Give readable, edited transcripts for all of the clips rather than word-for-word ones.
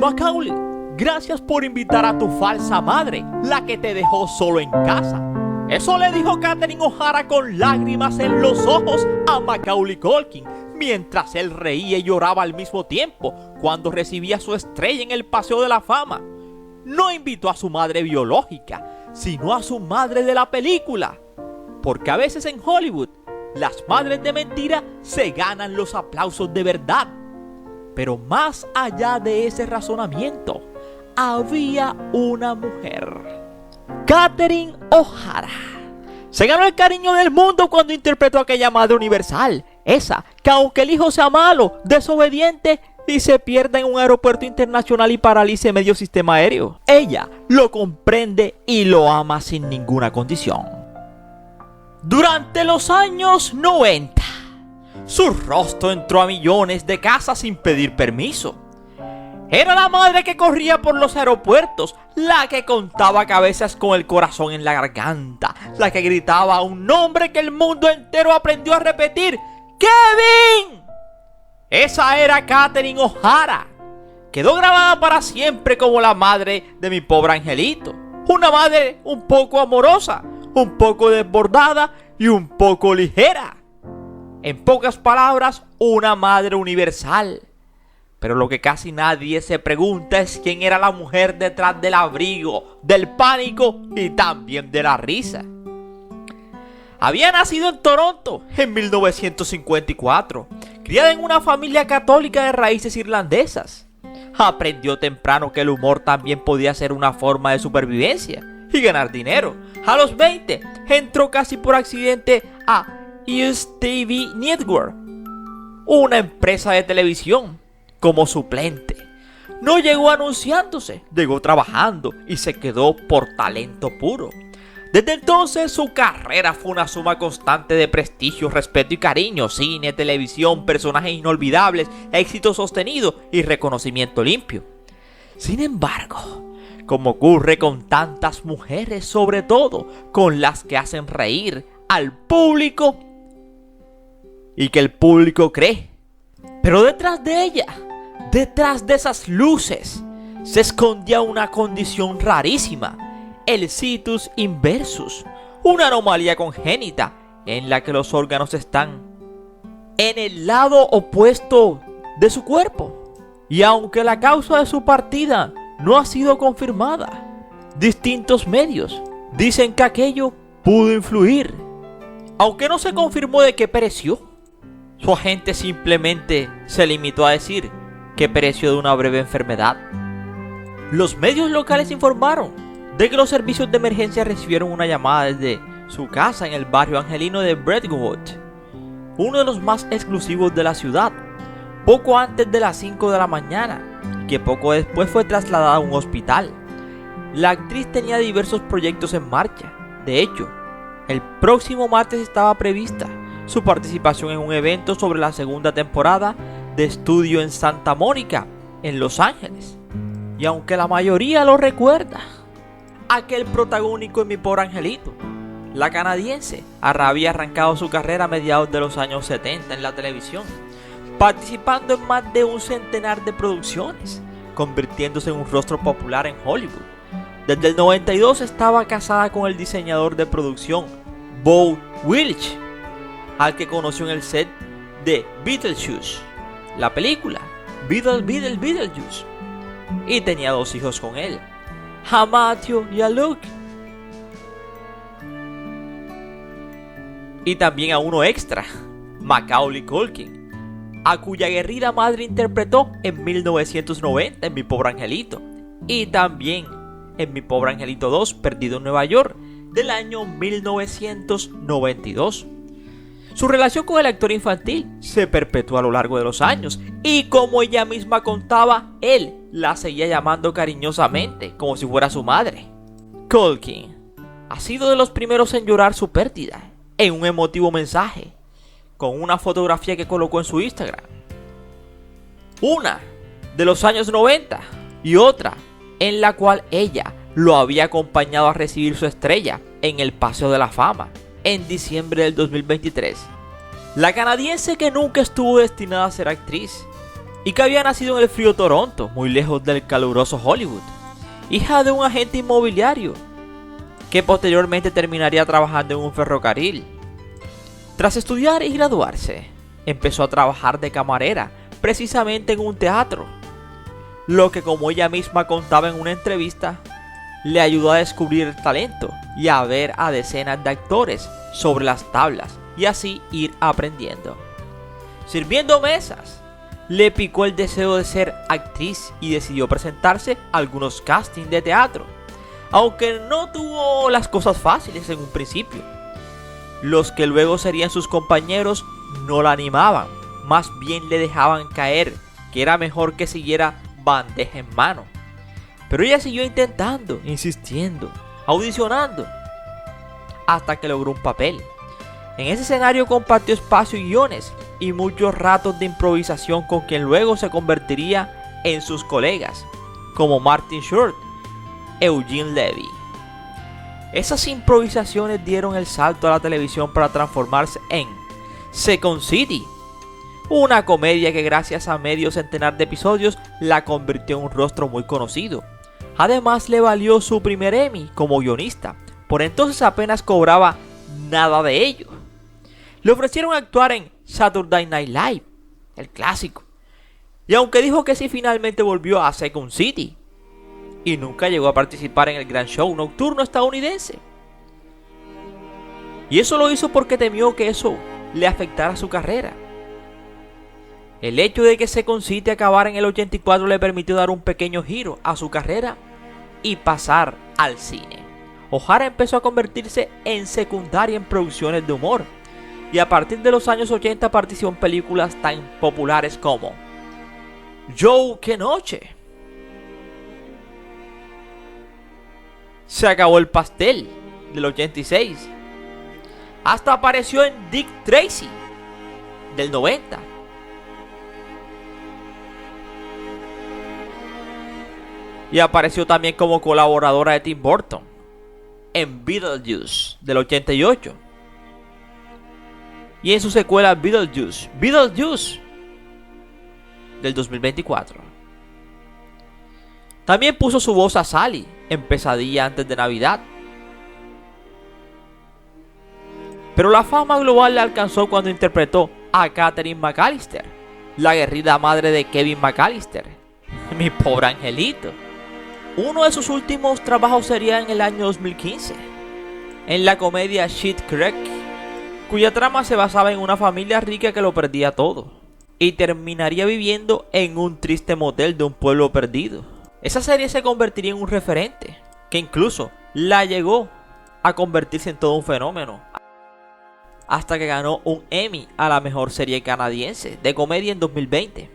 Macaulay, gracias por invitar a tu falsa madre, la que te dejó solo en casa. Eso le dijo Catherine O'Hara con lágrimas en los ojos a Macaulay Culkin, mientras él reía y lloraba al mismo tiempo cuando recibía su estrella en el Paseo de la Fama. No invitó a su madre biológica, sino a su madre de la película. Porque a veces en Hollywood, las madres de mentira se ganan los aplausos de verdad. Pero más allá de ese razonamiento, había una mujer. Catherine O'Hara se ganó el cariño del mundo cuando interpretó a aquella madre universal. Esa que aunque el hijo sea malo, desobediente y se pierda en un aeropuerto internacional y paralice medio sistema aéreo, ella lo comprende y lo ama sin ninguna condición. Durante los años 90, su rostro entró a millones de casas sin pedir permiso. Era la madre que corría por los aeropuertos, la que contaba cabezas con el corazón en la garganta, la que gritaba un nombre que el mundo entero aprendió a repetir: ¡Kevin! Esa era Catherine O'Hara. Quedó grabada para siempre como la madre de mi pobre angelito. Una madre un poco amorosa, un poco desbordada y un poco ligera. En pocas palabras, una madre universal. Pero lo que casi nadie se pregunta es quién era la mujer detrás del abrigo, del pánico y también de la risa. Había nacido en Toronto en 1954, criada en una familia católica de raíces irlandesas. Aprendió temprano que el humor también podía ser una forma de supervivencia y ganar dinero. A los 20 entró casi por accidente a US TV Network, una empresa de televisión, como suplente. No llegó anunciándose, llegó trabajando y se quedó por talento puro. Desde entonces su carrera fue una suma constante de prestigio, respeto y cariño, cine, televisión, personajes inolvidables, éxito sostenido y reconocimiento limpio. Sin embargo, como ocurre con tantas mujeres, sobre todo con las que hacen reír al público y que el público cree, pero detrás de ella, detrás de esas luces, se escondía una condición rarísima, el situs inversus, una anomalía congénita en la que los órganos están en el lado opuesto de su cuerpo. Y aunque la causa de su partida no ha sido confirmada, distintos medios dicen que aquello pudo influir. Aunque no se confirmó de qué pereció, su agente simplemente se limitó a decir que pereció de una breve enfermedad. Los medios locales informaron de que los servicios de emergencia recibieron una llamada desde su casa en el barrio angelino de Brentwood, uno de los más exclusivos de la ciudad, poco antes de las 5 de la mañana, que poco después fue trasladada a un hospital. La actriz tenía diversos proyectos en marcha. De hecho, el próximo martes estaba prevista su participación en un evento sobre la segunda temporada de Estudio en Santa Mónica, en Los Ángeles. Y aunque la mayoría lo recuerda, aquel protagónico en Mi Pobre Angelito, la canadiense había arrancado su carrera a mediados de los años 70 en la televisión, participando en más de un centenar de producciones, convirtiéndose en un rostro popular en Hollywood. Desde el 92 estaba casada con el diseñador de producción Bo Willich, al que conoció en el set de Beetlejuice, la película Beetlejuice, y tenía 2 hijos con él, a Matthew y a Luke, y también a uno extra, Macaulay Culkin, a cuya aguerrida madre interpretó en 1990 en Mi Pobre Angelito, y también en Mi Pobre Angelito 2, Perdido en Nueva York, del año 1992. Su relación con el actor infantil se perpetuó a lo largo de los años, y como ella misma contaba, él la seguía llamando cariñosamente como si fuera su madre. Culkin ha sido de los primeros en llorar su pérdida en un emotivo mensaje, con una fotografía que colocó en su Instagram. Una de los años 90 y otra en la cual ella lo había acompañado a recibir su estrella en el Paseo de la Fama en diciembre del 2023. La canadiense, que nunca estuvo destinada a ser actriz, y que había nacido en el frío Toronto, muy lejos del caluroso Hollywood, hija de un agente inmobiliario, que posteriormente terminaría trabajando en un ferrocarril. Tras estudiar y graduarse, empezó a trabajar de camarera, precisamente en un teatro, lo que, como ella misma contaba en una entrevista, le ayudó a descubrir el talento y a ver a decenas de actores sobre las tablas y así ir aprendiendo. Sirviendo mesas, le picó el deseo de ser actriz y decidió presentarse a algunos castings de teatro, aunque no tuvo las cosas fáciles en un principio. Los que luego serían sus compañeros no la animaban, más bien le dejaban caer que era mejor que siguiera bandeja en mano. Pero ella siguió intentando, insistiendo, audicionando, hasta que logró un papel. En ese escenario compartió espacio y guiones y muchos ratos de improvisación con quien luego se convertiría en sus colegas, como Martin Short, Eugene Levy. Esas improvisaciones dieron el salto a la televisión para transformarse en Second City, una comedia que gracias a medio centenar de episodios la convirtió en un rostro muy conocido. Además le valió su primer Emmy como guionista, por entonces apenas cobraba nada de ello. Le ofrecieron actuar en Saturday Night Live, el clásico, y aunque dijo que sí, finalmente volvió a Second City y nunca llegó a participar en el gran show nocturno estadounidense. Y eso lo hizo porque temió que eso le afectara su carrera. El hecho de que Second City acabara en el 84 le permitió dar un pequeño giro a su carrera y pasar al cine. O'Hara empezó a convertirse en secundaria en producciones de humor, y a partir de los años 80 participó en películas tan populares como Joe, qué noche, Se acabó el pastel, del 86, hasta apareció en Dick Tracy, del 90. Y apareció también como colaboradora de Tim Burton en Beetlejuice, del 88. Y en su secuela Beetlejuice, del 2024. También puso su voz a Sally en Pesadilla antes de Navidad. Pero la fama global le alcanzó cuando interpretó a Catherine McAllister, la aguerrida madre de Kevin McAllister, mi pobre angelito. Uno de sus últimos trabajos sería en el año 2015, en la comedia Shit Creek, cuya trama se basaba en una familia rica que lo perdía todo y terminaría viviendo en un triste motel de un pueblo perdido. Esa serie se convertiría en un referente, que incluso la llegó a convertirse en todo un fenómeno, hasta que ganó un Emmy a la mejor serie canadiense de comedia en 2020.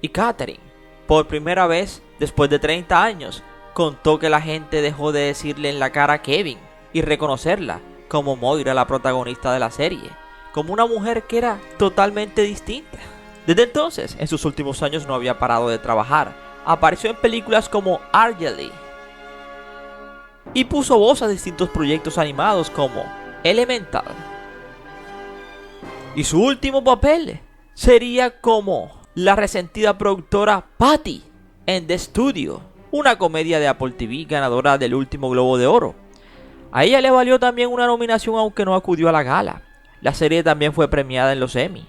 Y Catherine, por primera vez después de 30 años, contó que la gente dejó de decirle en la cara a Kevin y reconocerla como Moira, la protagonista de la serie, como una mujer que era totalmente distinta. Desde entonces, en sus últimos años no había parado de trabajar. Apareció en películas como Argyle y puso voz a distintos proyectos animados como Elemental. Y su último papel sería como la resentida productora Patty en The Studio, una comedia de Apple TV ganadora del último Globo de Oro. A ella le valió también una nominación aunque no acudió a la gala. La serie también fue premiada en los Emmy,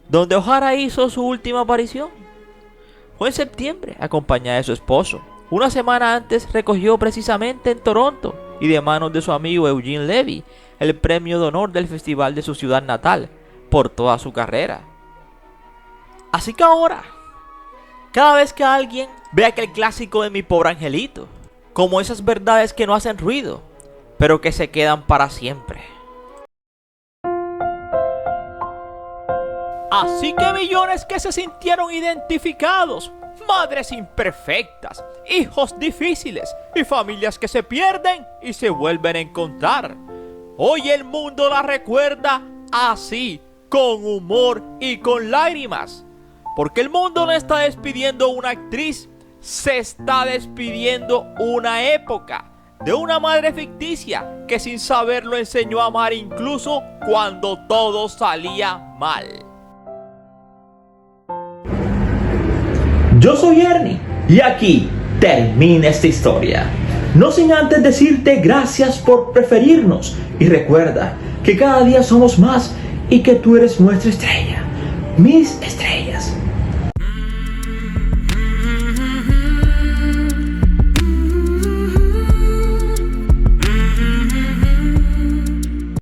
donde O'Hara hizo su última aparición. Fue en septiembre, acompañada de su esposo. Una semana antes recogió precisamente en Toronto, y de manos de su amigo Eugene Levy, el premio de honor del festival de su ciudad natal por toda su carrera. Así que ahora, cada vez que alguien vea aquel clásico de Mi Pobre Angelito, como esas verdades que no hacen ruido, pero que se quedan para siempre. Así que millones que se sintieron identificados, madres imperfectas, hijos difíciles y familias que se pierden y se vuelven a encontrar. Hoy el mundo la recuerda así, con humor y con lágrimas. Porque el mundo no está despidiendo una actriz, se está despidiendo una época de una madre ficticia que sin saberlo enseñó a amar incluso cuando todo salía mal. Yo soy Ernie y aquí termina esta historia. No sin antes decirte gracias por preferirnos y recuerda que cada día somos más y que tú eres nuestra estrella, mis estrellas.